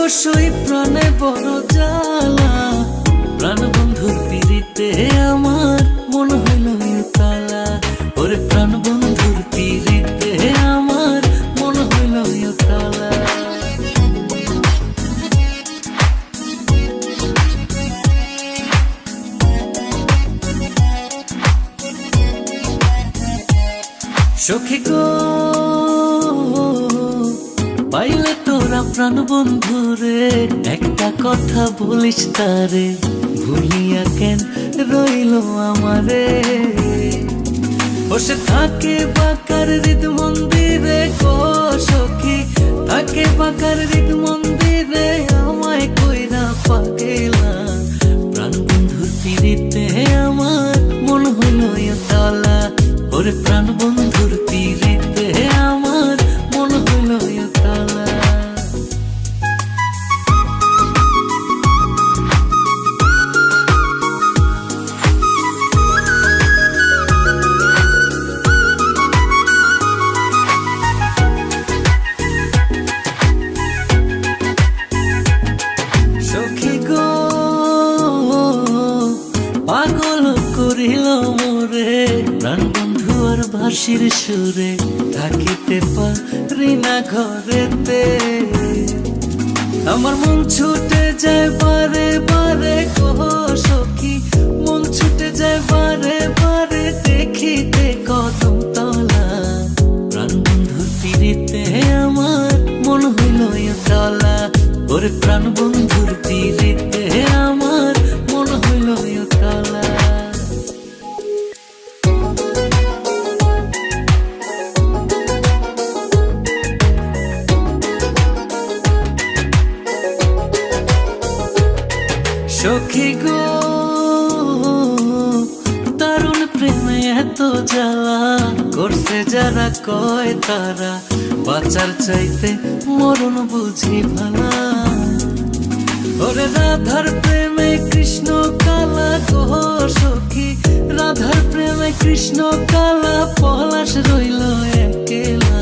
সই প্রাণে বড় জ্বালা, প্রাণ বন্ধুর পিড়িতে আমার মন হইল তালা। ওরে প্রাণ বন্ধুর পিড়িতে আমার মন হইল তালা। সখী গো পাইলে তোরা প্রাণ বন্ধুরে, একটা কথা বলিস তারে, ভুলিয়া কেন রইল আমারে। বসে থাকে বাঁকার হৃদ মন্দিরে গো সখী, থাকে বাঁকার হৃদ মন্দিরে আমায় কইরা পাগেলা। প্রাণ বন্ধুর পিড়িতে আমার মন হইল তালা। ওরে প্রাণ বন্ধুর পিড়িতে আমার মন হইল তালা। সখী গো পাগল করিল মোরে, প্রাণ বন্ধু আর ভাসির সুরে, থাকিতে পারি না ঘরেতে। আমার মন ছুটে যায় বারে বারে গো সখী, মন ছুটে যায় বারে বারে, দেখিতে কদম তলা। প্রাণ বন্ধুর পিড়িতে আমার মন হইল তলা। ওরে প্রাণ বন্ধুর পিড়িতে আমার মন হইল তলা। সখী গো তরুণ প্রেমে এত জ্বালা, করছে যারা কয় তারা, বাঁচার চাইতে মরণ বুঝি ভালা। ওরে রাধার প্রেমে কৃষ্ণ কালা গো সখী, রাধার প্রেমে কৃষ্ণ কালা, পলাশ রইল একলা।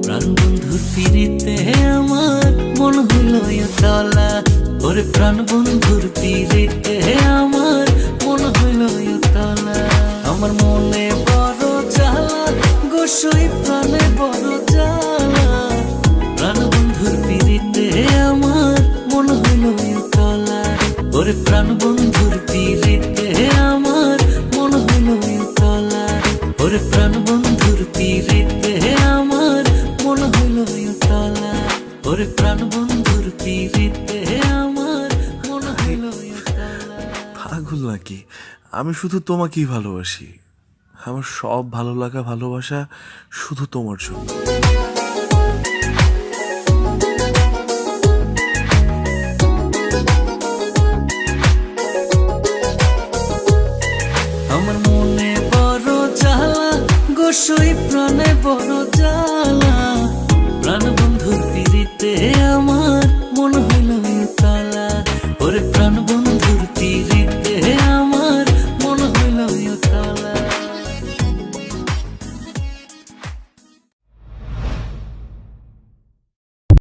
প্রাণ বন্ধুর পিড়িতে আমার মন হইল তলা। ওরে প্রাণ বন্ধুর পিড়িতে আমার মন হইল তলা। আমার মনে বড় জ্বালা গো সই প্রাণে বড় জ্বালা, প্রাণ বন্ধুর পিড়িতে আমার মন হইল তলা। ওরে প্রাণ বন্ধুর পিড়িতে আমার মন হইল তলা। ওরে প্রাণ বন্ধুর পিড়িতে আমার মন হইল তলা। ওরে প্রাণ বন্ধুর পিড়িতে আমার মন হইল তলা। পাগল নাকি? আমি শুধু তোমাকেই ভালোবাসি। আমার সব ভালো লাগা ভালোবাসা শুধু তোমার জন্য। আমার মনে বড় জ্বালা গো সই প্রাণে বড়